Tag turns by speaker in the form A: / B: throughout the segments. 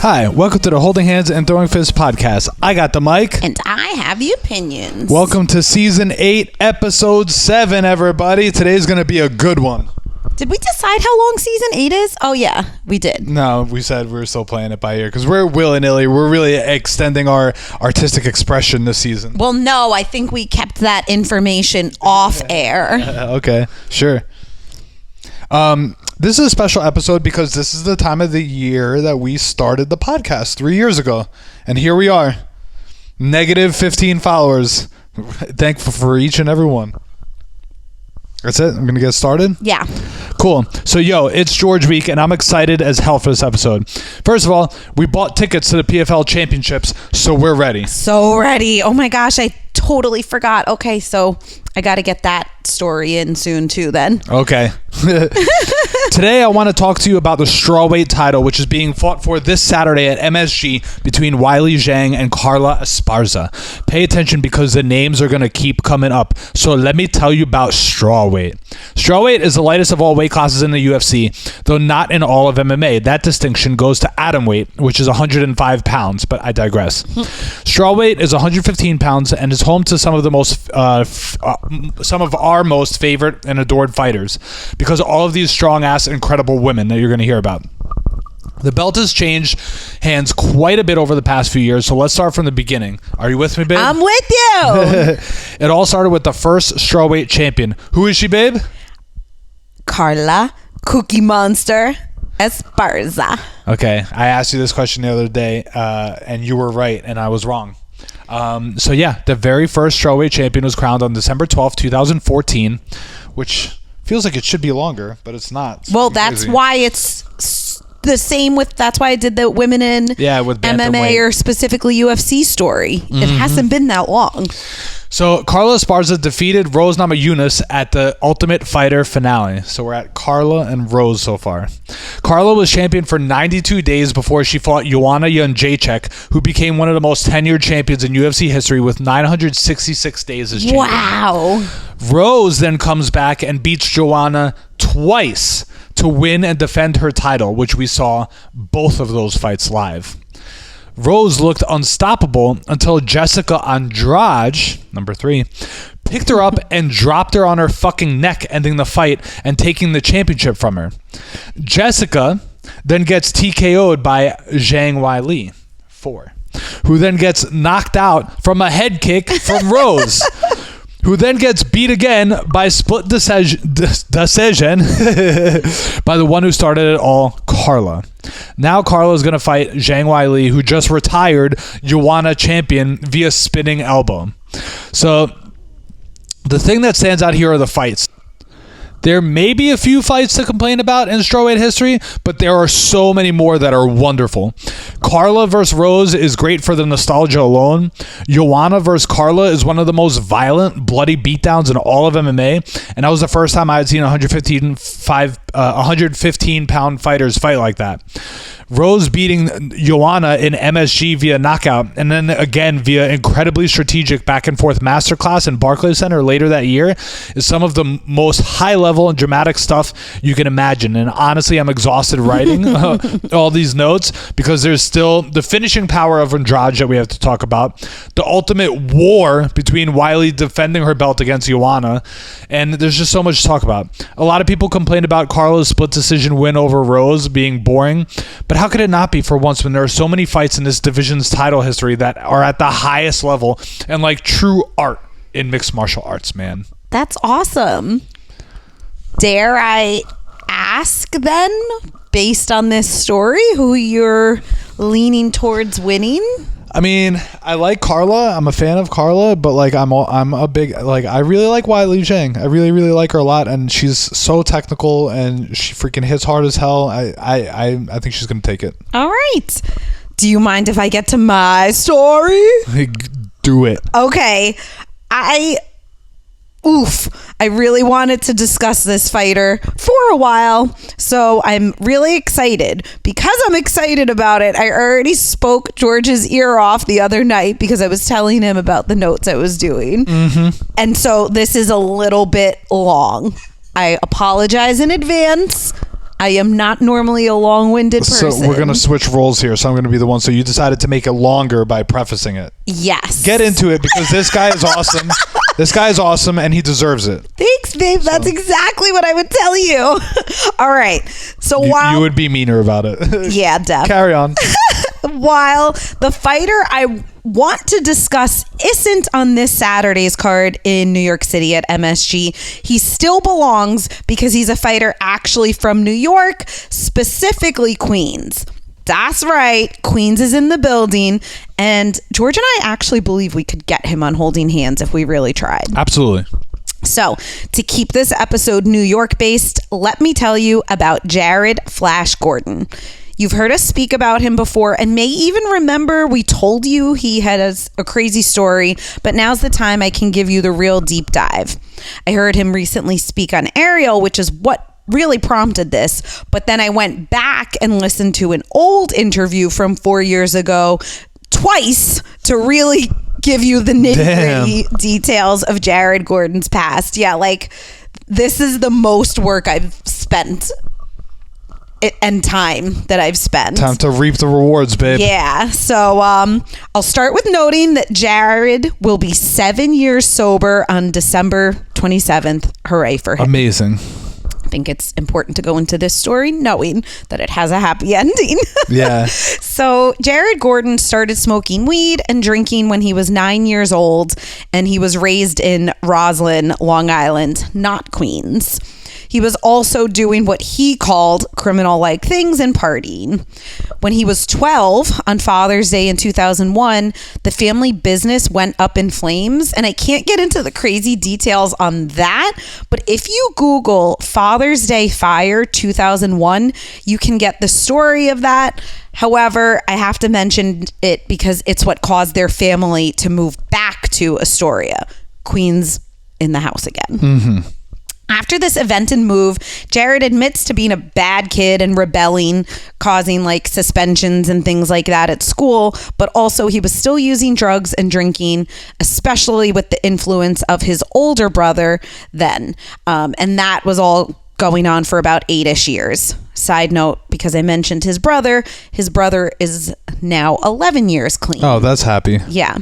A: Hi, welcome to the Holding Hands and Throwing Fists podcast. I got the mic.
B: And I have the opinions.
A: Welcome to Season 8, Episode 7, everybody. Today's going to be a good one.
B: Did we decide how long Season 8 is? Oh, yeah, we did.
A: No, we said we were still playing it by ear because we're willy-nilly. We're really extending our artistic expression this season.
B: Well, no, I think we kept that information off air.
A: Okay, sure. This is a special episode because this is the time of the year that we started the podcast 3 years ago. And here we are. Negative 15 followers. Thankful for each and every one. That's it? I'm going to get started?
B: Yeah.
A: Cool. So, it's George Week, and I'm excited as hell for this episode. First of all, we bought tickets to the PFL Championships, so we're ready.
B: So ready. Oh, my gosh, I totally forgot. Okay, so I got to get that story in soon, too, then.
A: Okay. Today, I want to talk to you about the Strawweight title, which is being fought for this Saturday at MSG between Weili Zhang and Carla Esparza. Pay attention because the names are going to keep coming up. So let me tell you about Strawweight. Strawweight is the lightest of all weight classes in the UFC, though not in all of MMA. That distinction goes to atomweight, which is 105 pounds, but I digress. Strawweight is 115 pounds and is home to some of our most favorite and adored fighters because all of these strong-ass, incredible women that you're going to hear about. The belt has changed hands quite a bit over the past few years, so let's start from the beginning. Are you with me, babe?
B: I'm with you.
A: It all started with the first Strawweight champion. Who is she, babe?
B: Carla Cookie Monster Esparza.
A: Okay, I asked you this question the other day, and you were right, and I was wrong. The very first Strawweight champion was crowned on December 12th, 2014, which feels like it should be longer, but it's not. It's
B: well, that's crazy. Why it's the same with, that's why I did the women in
A: with
B: MMA or specifically UFC story. It hasn't been that long.
A: So Carla Esparza defeated Rose Namajunas at the Ultimate Fighter finale. So we're at Carla and Rose so far. Carla was champion for 92 days before she fought Joanna Jędrzejczyk, who became one of the most tenured champions in UFC history with 966 days as champion.
B: Wow.
A: Rose then comes back and beats Joanna twice to win and defend her title, which we saw both of those fights live. Rose looked unstoppable until Jessica Andrade, number 3, picked her up and dropped her on her fucking neck, ending the fight and taking the championship from her. Jessica then gets TKO'd by Zhang Weili, 4, who then gets knocked out from a head kick from Rose, who then gets beat again by split decision by the one who started it all, Carla. Now Carla is going to fight Zhang Weili, who just retired Joanna champion via spinning elbow. So the thing that stands out here are the fights. There may be a few fights to complain about in Strawweight history, but there are so many more that are wonderful. Carla versus Rose is great for the nostalgia alone. Joanna versus Carla is one of the most violent, bloody beatdowns in all of MMA, and that was the first time I had seen 115-pound fighters fight like that. Rose beating Joanna in MSG via knockout, and then again via incredibly strategic back-and-forth masterclass in Barclays Center later that year is some of the most high-level and dramatic stuff you can imagine. And honestly, I'm exhausted writing all these notes because there's still the finishing power of Andrade that we have to talk about, the ultimate war between Weili defending her belt against Joanna, and there's just so much to talk about. A lot of people complain about Carla's split decision win over Rose being boring, but how could it not be for once when there are so many fights in this division's title history that are at the highest level and like true art in mixed martial arts, man?
B: That's awesome. Dare I ask then, based on this story, who you're leaning towards winning?
A: I mean, I like Carla. I'm a fan of Carla, but like I'm a big, like, I really like Weili Zhang. I really like her a lot, and she's so technical and she freaking hits hard as hell. I think she's gonna take it.
B: All right. Do you mind if I get to my story?
A: Do it.
B: Okay. I really wanted to discuss this fighter for a while, so I'm really excited. Because I'm excited about it, I already spoke George's ear off the other night because I was telling him about the notes I was doing. And so this is a little bit long. I apologize in advance. I am not normally a long-winded person.
A: So we're going to switch roles here. So I'm going to be the one. So you decided to make it longer by prefacing it.
B: Yes.
A: Get into it because this guy is awesome. This guy is awesome and he deserves it.
B: Thanks, babe. That's exactly what I would tell you. All right. So while...
A: You would be meaner about it.
B: Yeah, definitely.
A: Carry on.
B: While the fighter I want to discuss isn't on this Saturday's card in New York City at MSG, he still belongs because he's a fighter actually from New York, specifically Queens. That's right. Queens is in the building. And George and I actually believe we could get him on holding hands if we really tried.
A: Absolutely.
B: So, to keep this episode New York based, let me tell you about Jared Flash Gordon. You've heard us speak about him before and may even remember we told you he had a crazy story, but now's the time I can give you the real deep dive. I heard him recently speak on Ariel, which is what really prompted this, but then I went back and listened to an old interview from 4 years ago twice to really give you the nitty-gritty details of Jared Gordon's past. Yeah, like this is the most work I've spent and time that I've spent.
A: Time to reap the rewards, babe.
B: Yeah. So I'll start with noting that Jared will be 7 years sober on December 27th. Hooray for him.
A: Amazing.
B: I think it's important to go into this story knowing that it has a happy ending.
A: Yeah.
B: So Jared Gordon started smoking weed and drinking when he was 9 years old, and he was raised in Roslyn, Long Island, not Queens. He was also doing what he called criminal-like things and partying. When he was 12, on Father's Day in 2001, the family business went up in flames. And I can't get into the crazy details on that, but if you Google Father's Day Fire 2001, you can get the story of that. However, I have to mention it because it's what caused their family to move back to Astoria. Queens in the house again.
A: Mm-hmm.
B: After this event and move, Jared admits to being a bad kid and rebelling, causing like suspensions and things like that at school, but also he was still using drugs and drinking, especially with the influence of his older brother then. And that was all going on for about 8-ish years. Side note, because I mentioned his brother is now 11 years clean.
A: Oh, that's happy.
B: Yeah.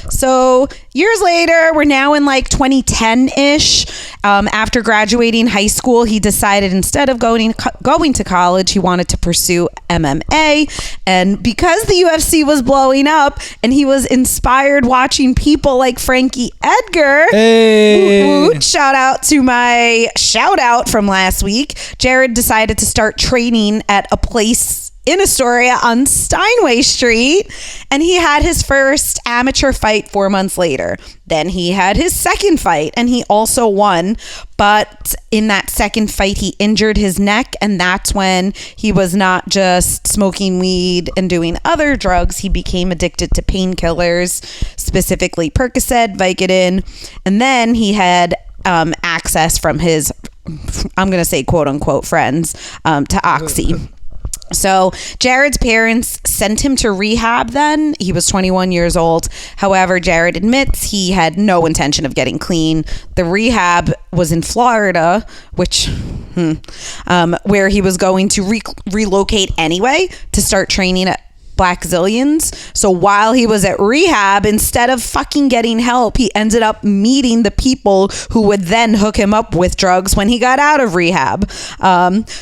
B: So years later, we're now in like 2010-ish. After graduating high school, he decided instead of going to college, he wanted to pursue MMA. And because the UFC was blowing up and he was inspired watching people like Frankie Edgar,
A: hey.
B: shout out from last week, Jared decided to start training at a place in Astoria on Steinway Street, and he had his first amateur fight 4 months later. Then he had his second fight, and he also won, but in that second fight he injured his neck, and that's when he was not just smoking weed and doing other drugs. He became addicted to painkillers, specifically Percocet, Vicodin, and then he had access from his, I'm going to say quote unquote friends, to Oxy. So Jared's parents sent him to rehab then. He was 21 years old. However, Jared admits he had no intention of getting clean. The rehab was in Florida, which where he was going to relocate anyway to start training at Black Zillions. So while he was at rehab, instead of fucking getting help, he ended up meeting the people who would then hook him up with drugs when he got out of rehab.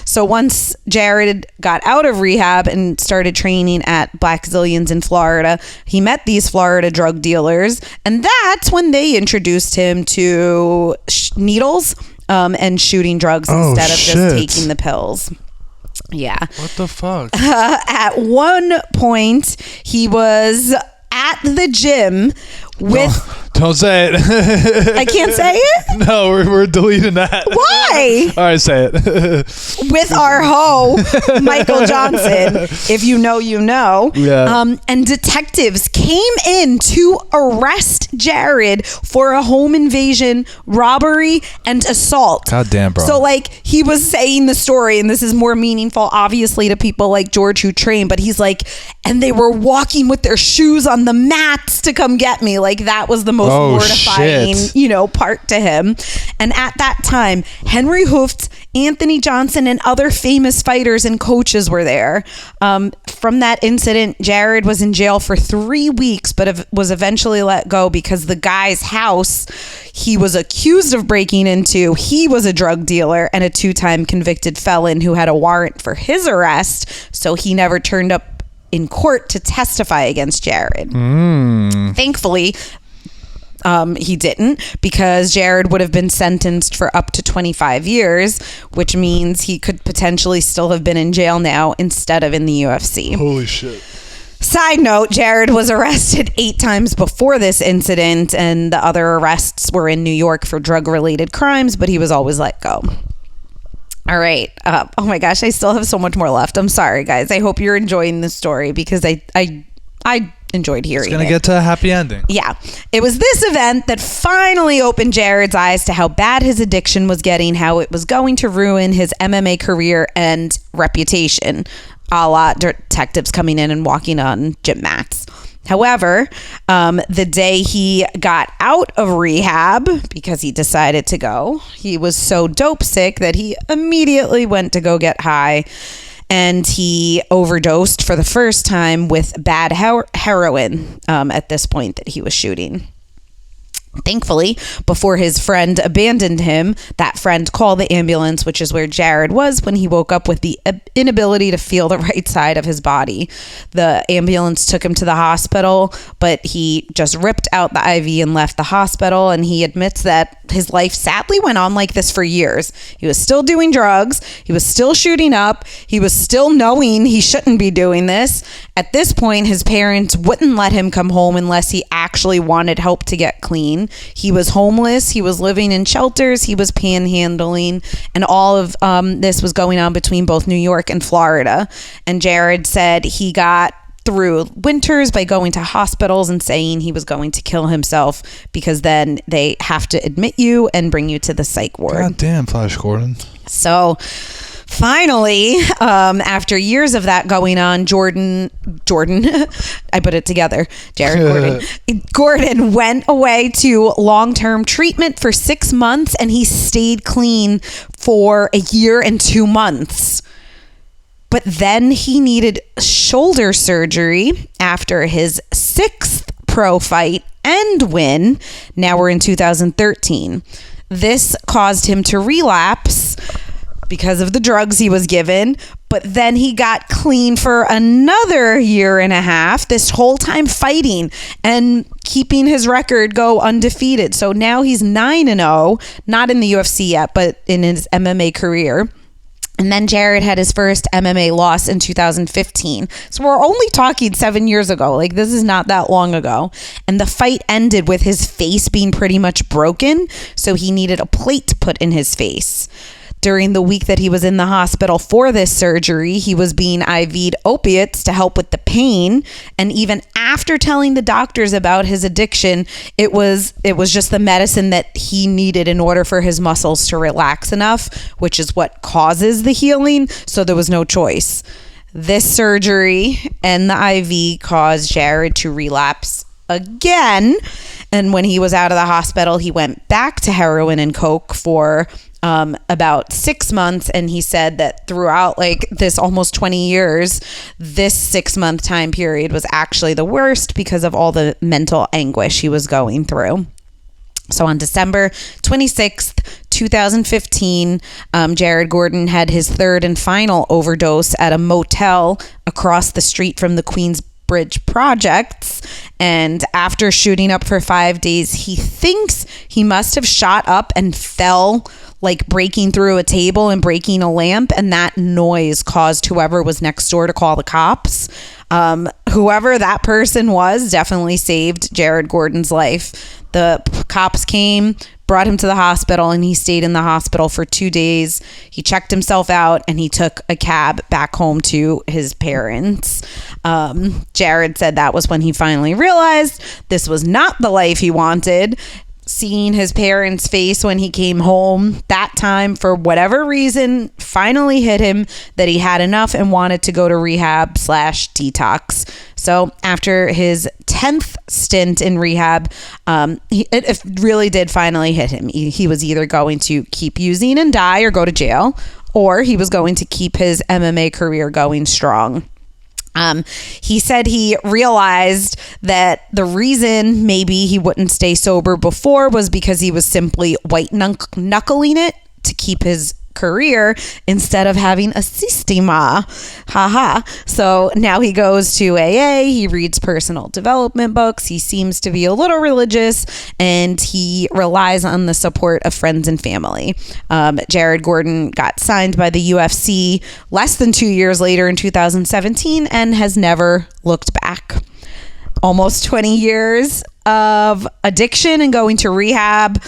B: So once Jared got out of rehab and started training at Black Zillions in Florida, he met these Florida drug dealers, and that's when they introduced him to needles and shooting drugs instead of just taking the pills. Yeah.
A: What the fuck?
B: At one point, he was at the gym with...
A: Don't say it.
B: I can't say it?
A: No, we're deleting that.
B: Why?
A: All right, say it.
B: With our hoe, Michael Johnson. If you know, you know.
A: Yeah.
B: And detectives came in to arrest Jared for a home invasion, robbery, and assault.
A: God damn, bro.
B: So, like, he was saying the story, and this is more meaningful, obviously, to people like George who train, but he's like, and they were walking with their shoes on the mats to come get me. Like, that was the most mortifying, part to him. And at that time, Henry Hooft, Anthony Johnson, and other famous fighters and coaches were there. From that incident, Jared was in jail for 3 weeks, but was eventually let go because the guy's house he was accused of breaking into, he was a drug dealer and a 2-time convicted felon who had a warrant for his arrest. So he never turned up in court to testify against Jared. Thankfully, he didn't, because Jared would have been sentenced for up to 25 years, which means he could potentially still have been in jail now instead of in the UFC.
A: Holy shit.
B: Side note, Jared was arrested 8 times before this incident, and the other arrests were in New York for drug-related crimes, but he was always let go. All right. Oh my gosh, I still have so much more left. I'm sorry, guys. I hope you're enjoying this story because I enjoyed hearing it.
A: It's going to get to a happy ending.
B: Yeah. It was this event that finally opened Jared's eyes to how bad his addiction was getting, how it was going to ruin his MMA career and reputation, a la detectives coming in and walking on gym mats. However, the day he got out of rehab, because he decided to go, he was so dope sick that he immediately went to go get high. And he overdosed for the first time with bad heroin at this point that he was shooting. Thankfully, before his friend abandoned him, that friend called the ambulance, which is where Jared was when he woke up with the inability to feel the right side of his body. The ambulance took him to the hospital, but he just ripped out the IV and left the hospital. And he admits that his life sadly went on like this for years. He was still doing drugs. He was still shooting up. He was still knowing he shouldn't be doing this. At this point, his parents wouldn't let him come home unless he actually wanted help to get clean. He was homeless. He was living in shelters. He was panhandling. And all of this was going on between both New York and Florida. And Jared said he got through winters by going to hospitals and saying he was going to kill himself because then they have to admit you and bring you to the psych ward.
A: God damn, Flash Gordon.
B: So finally, after years of that going on, Jordan, I put it together, Jared Gordon went away to long-term treatment for 6 months, and he stayed clean for a year and 2 months. But then he needed shoulder surgery after his 6th pro fight and win. Now we're in 2013. This caused him to relapse because of the drugs he was given, but then he got clean for another year and a half, this whole time fighting and keeping his record go undefeated. So now he's 9-0, not in the UFC yet, but in his MMA career. And then Jared had his first MMA loss in 2015. So we're only talking 7 years ago. Like, this is not that long ago. And the fight ended with his face being pretty much broken. So he needed a plate put in his face. During the week that he was in the hospital for this surgery, he was being IV'd opiates to help with the pain. And even after telling the doctors about his addiction, it was just the medicine that he needed in order for his muscles to relax enough, which is what causes the healing. So there was no choice. This surgery and the IV caused Jared to relapse again. And when he was out of the hospital, he went back to heroin and coke for about 6 months. And he said that throughout like this almost 20 years, this 6-month time period was actually the worst because of all the mental anguish he was going through. So on December 26th, 2015, Jared Gordon had his 3rd and final overdose at a motel across the street from the Queensbridge projects. And after shooting up for 5 days, he thinks he must have shot up and fell, like breaking through a table and breaking a lamp. And that noise caused whoever was next door to call the cops. Whoever that person was definitely saved Jared Gordon's life. The cops came, brought him to the hospital, and he stayed in the hospital for 2 days. He checked himself out, and he took a cab back home to his parents. Jared said that was when he finally realized this was not the life he wanted. Seeing his parents' face when he came home that time, for whatever reason, finally hit him that he had enough and wanted to go to rehab/detox. So after his 10th stint in rehab, it really did finally hit him. He was either going to keep using and die or go to jail, or he was going to keep his MMA career going strong. He said he realized that the reason maybe he wouldn't stay sober before was because he was simply white knuckling it to keep his career instead of having a systema. Haha. So now he goes to AA, he reads personal development books, he seems to be a little religious, and he relies on the support of friends and family. Jared Gordon got signed by the UFC less than 2 years later in 2017 and has never looked back. Almost 20 years of addiction and going to rehab.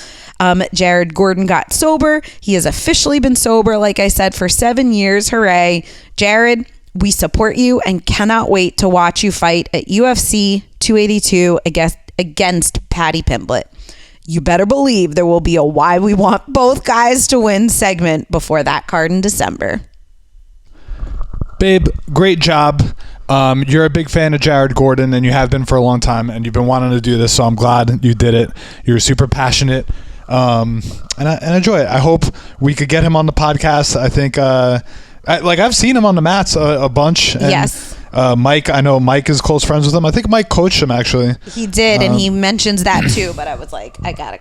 B: Jared Gordon got sober. He has officially been sober, like I said, for 7 years. Hooray. Jared, we support you and cannot wait to watch you fight at UFC 282 against Paddy Pimblett. You better believe there will be a Why We Want Both Guys to Win segment before that card in December.
A: Babe, great job. You're a big fan of Jared Gordon, and you have been for a long time, and you've been wanting to do this, so I'm glad you did it. You're super passionate, and I enjoy it. I hope we could get him on the podcast. I think, I've seen him on the mats a bunch. And,
B: yes.
A: Mike, I know Mike is close friends with him. I think Mike coached him, actually.
B: He did, and he mentions that too, but I was like, I gotta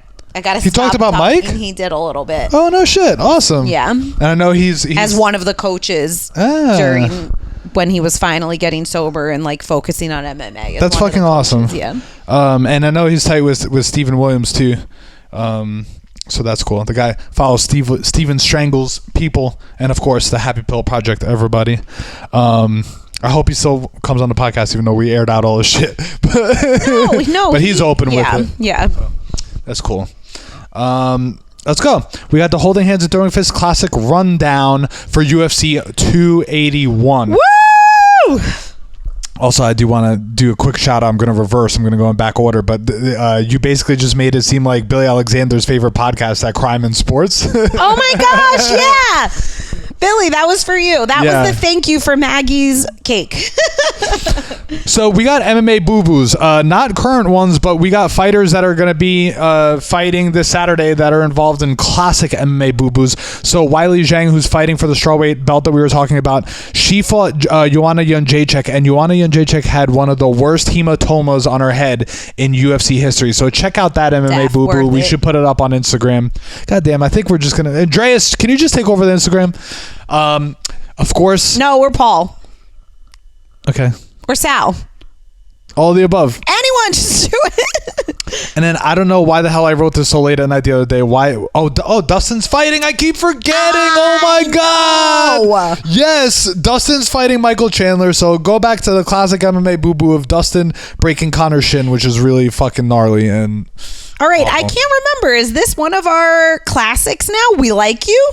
A: He talked about Mike?
B: He did a little bit.
A: Oh, no shit. Awesome.
B: Yeah.
A: And I know he's
B: as one of the coaches during when he was finally getting sober and like focusing on MMA.
A: That's fucking awesome.
B: Yeah.
A: And I know he's tight with Stephen Williams too. So that's cool. The guy follows Steven Strangles people, and of course the Happy Pill Project. Everybody. I hope he still comes on the podcast, even though we aired out all his shit.
B: No.
A: But he's open with it.
B: Yeah.
A: That's cool. Let's go. We got the Holding Hands and Throwing Fists Classic rundown for UFC 281.
B: Woo!
A: Also, I do want to do a quick shout out. I'm going to reverse. I'm going to go in back order. But you basically just made it seem like Billy Alexander's favorite podcast, that Crime and Sports.
B: Oh my gosh, yeah. Billy, that was for you. That was the thank you for Maggie's cake.
A: So we got MMA boo-boos. Not current ones, but we got fighters that are going to be fighting this Saturday that are involved in classic MMA boo-boos. So Weili Zhang, who's fighting for the strawweight belt that we were talking about, she fought Joanna Jędrzejczyk, and Joanna Jędrzejczyk had one of the worst hematomas on her head in UFC history. So check out that MMA boo-boo. We should put it up on Instagram. God damn, I think we're just going to... Andreas, can you just take over the Instagram? Of course.
B: No, we're Paul.
A: Okay.
B: Or Sal.
A: All of the above.
B: Anyone, just do it.
A: And then I don't know why the hell I wrote this so late at night the other day. Why? Oh, Dustin's fighting. I keep forgetting. Oh my God. Yes, Dustin's fighting Michael Chandler. So go back to the classic MMA boo-boo of Dustin breaking Connor's shin, which is really fucking gnarly. And
B: all right, I can't remember. Is this one of our classics now? We Like You?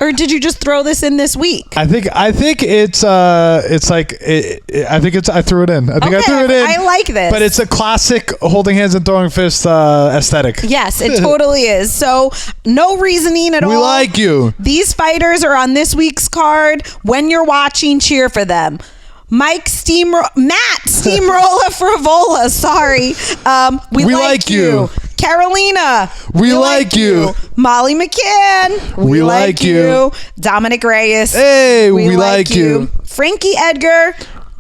B: Or did you just throw this in this week?
A: I think it's like I threw it in. I threw it in.
B: I like this.
A: But it's a classic holding hands and throwing fists aesthetic.
B: Yes, it totally is. So no reasoning at all.
A: We like you.
B: These fighters are on this week's card. When you're watching, cheer for them. Matt Steamroller Frivola. Sorry. We like you. Carolina.
A: We like you.
B: Molly McCann.
A: We like you.
B: Dominic Reyes.
A: Hey, we like you.
B: Frankie Edgar.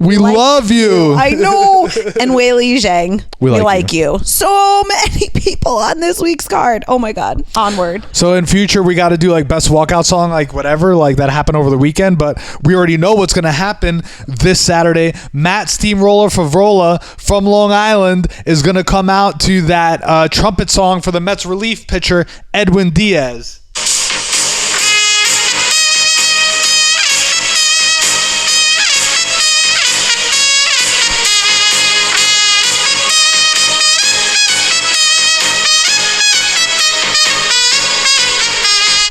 A: We love you.
B: I know. And Wei Li Zhang, we like
A: you.
B: So many people on this week's card. Oh my God. Onward.
A: So in future, we got to do like best walkout song, like whatever, like that happened over the weekend. But we already know what's going to happen this Saturday. Matt Steamroller Favrola from Long Island is going to come out to that trumpet song for the Mets relief pitcher, Edwin Diaz.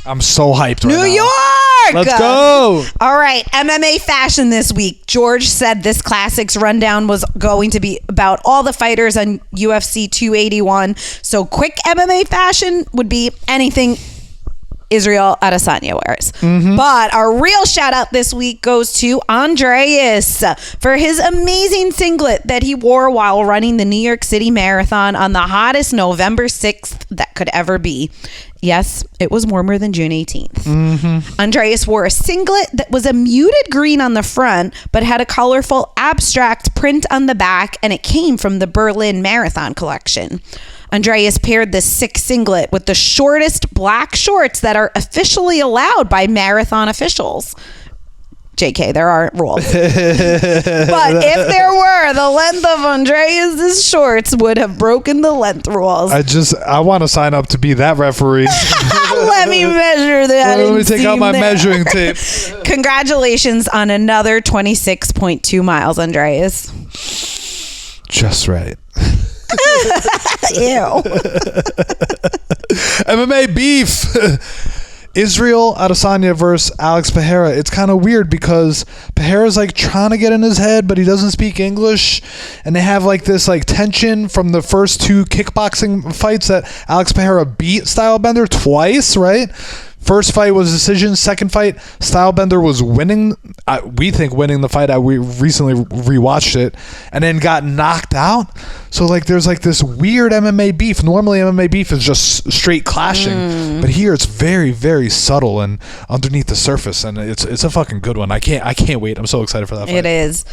A: I'm so hyped right now.
B: New York!
A: Let's go!
B: All right, MMA fashion this week. George said this Classics rundown was going to be about all the fighters on UFC 281. So quick MMA fashion would be anything Israel Adesanya wears. But our real shout out this week goes to Andreas for his amazing singlet that he wore while running the New York City Marathon on the hottest November 6th that could ever be. Yes, it was warmer than June 18th. Andreas wore a singlet that was a muted green on the front, but had a colorful abstract print on the back, and it came from the Berlin Marathon collection. Andreas paired this sick singlet with the shortest black shorts that are officially allowed by marathon officials. JK, there aren't rules. But if there were, the length of Andreas' shorts would have broken the length rules.
A: I want to sign up to be that referee.
B: Let me measure that.
A: Let me take out my measuring tape.
B: Congratulations on another 26.2 miles, Andreas.
A: Just right.
B: Ew.
A: MMA beef. Israel Adesanya versus Alex Pereira. It's kind of weird because Pereira's like trying to get in his head, but he doesn't speak English, and they have like this like tension from the first two kickboxing fights that Alex Pereira beat Stylebender twice, right? First fight was decision. Second fight, Stylebender was winning. We think winning the fight. We recently rewatched it, and then got knocked out. So like, there's like this weird MMA beef. Normally, MMA beef is just straight clashing, but here it's very, very subtle and underneath the surface, and it's a fucking good one. I can't wait. I'm so excited for that fight.
B: It is,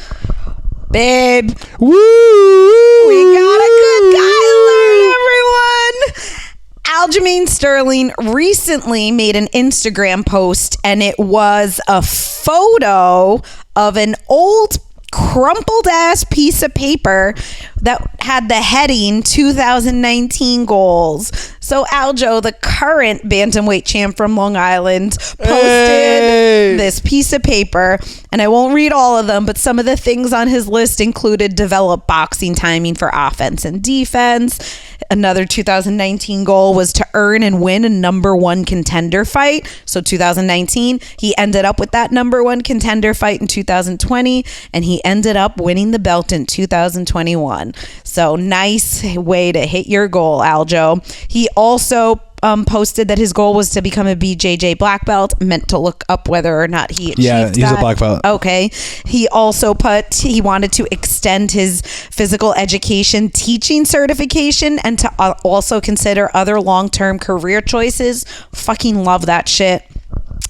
B: babe.
A: Woo!
B: We got a good guy alert, everyone. Aljamain Sterling recently made an Instagram post, and it was a photo of an old crumpled ass piece of paper that had the heading 2019 goals. So Aljo, the current bantamweight champ from Long Island, posted this piece of paper, and I won't read all of them, but some of the things on his list included develop boxing timing for offense and defense. Another 2019 goal was to earn and win a number one contender fight. So 2019, he ended up with that number one contender fight in 2020, and he ended up winning the belt in 2021. So nice way to hit your goal, Aljo. He also posted that his goal was to become a BJJ black belt. Meant to look up whether or not he achieved that.
A: Yeah, he's a black belt.
B: Okay. He also he wanted to extend his physical education teaching certification and to also consider other long-term career choices. Fucking love that shit.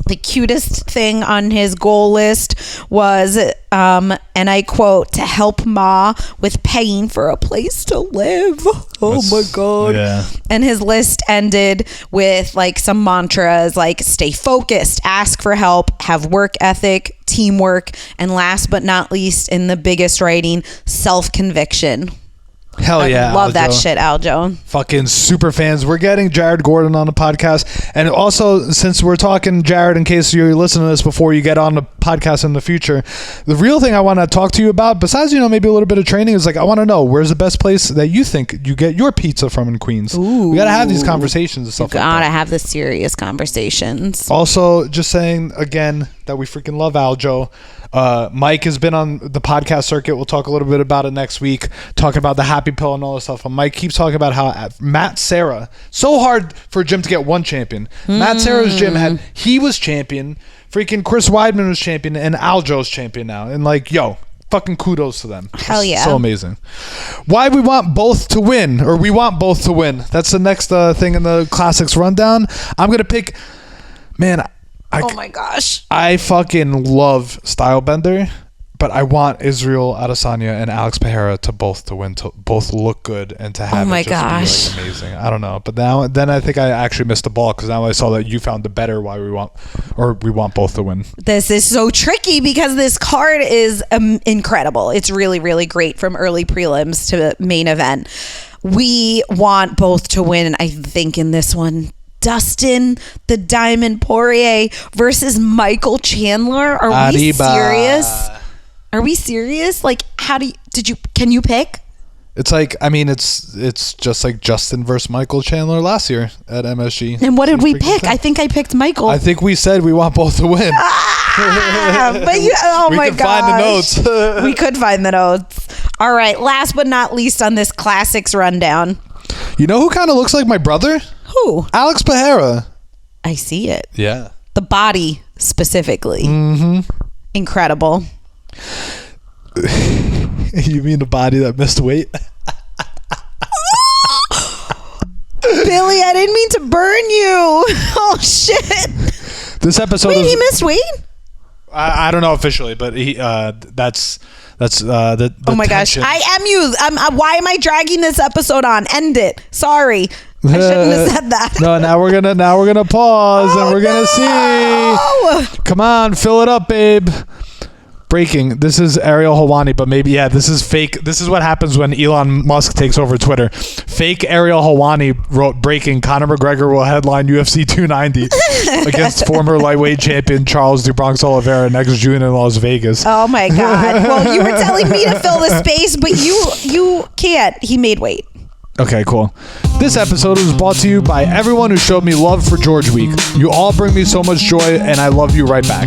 B: The cutest thing on his goal list was, and I quote, to help Ma with paying for a place to live. Oh my God. Yeah. And his list ended with like some mantras like stay focused, ask for help, have work ethic, teamwork, and last but not least, in the biggest writing, self-conviction.
A: Hell yeah.
B: I love that shit, Aljo.
A: Fucking super fans. We're getting Jared Gordon on the podcast. And also, since we're talking Jared, in case you're listening to this before you get on the podcast in the future, the real thing I want to talk to you about, besides, maybe a little bit of training, is like, I want to know, where's the best place that you think you get your pizza from in Queens?
B: Ooh.
A: We got to have these conversations and stuff like that.
B: Gotta have the serious conversations.
A: Also, just saying again that we freaking love Aljo. Mike has been on the podcast circuit. We'll talk a little bit about it next week, talking about the happy pill and all this stuff. And Mike keeps talking about how Matt Serra, so hard for a gym to get one champion. Matt Serra's gym he was champion, freaking Chris Weidman was champion, and Aljo's champion now. And like, yo, fucking kudos to them.
B: Hell yeah.
A: So amazing. Why we want both to win, or we want both to win. That's the next thing in the Classics rundown. I'm going to pick, man,
B: oh my gosh.
A: I fucking love Stylebender, But I want Israel Adesanya and Alex Pereira to both win, to both look good, and to have it just be like amazing. I don't know, but then I think I actually missed the ball, because now I saw that you found the better why we want both to win.
B: This is so tricky because this card is incredible. It's really, really great from early prelims to main event. We want both to win, I think, in this one. Dustin the Diamond Poirier versus Michael Chandler. Are we serious? Are we serious? Like, can you pick?
A: It's like, I mean, it's just like Justin versus Michael Chandler last year at MSG.
B: And what did we pick? I think I picked Michael.
A: I think we said we want both to win.
B: But my gosh.
A: Find the notes.
B: We could find the notes. All right. Last but not least on this classics rundown.
A: You know who kind of looks like my brother?
B: Who?
A: Alex Pereira.
B: I see it.
A: Yeah.
B: The body specifically.
A: Mm-hmm.
B: Incredible.
A: You mean the body that missed weight?
B: Billy, I didn't mean to burn you. Oh, shit.
A: This episode
B: Wait, he missed weight?
A: I don't know officially, but he that's the
B: oh my
A: tension.
B: gosh. I am you. Why am I dragging this episode on? End it. Sorry. I shouldn't have said that.
A: No, now we're gonna pause and we're gonna see. Come on, fill it up, babe. Breaking. This is Ariel Helwani, but maybe, this is fake. This is what happens when Elon Musk takes over Twitter. Fake Ariel Helwani wrote, breaking, Conor McGregor will headline UFC 290 against former lightweight champion Charles Du Bronx Oliveira next June in Las Vegas.
B: Oh my God. Well, you were telling me to fill the space, but you can't. He made weight.
A: Okay, cool. This episode was brought to you by everyone who showed me love for George Week. You all bring me so much joy, and I love you right back.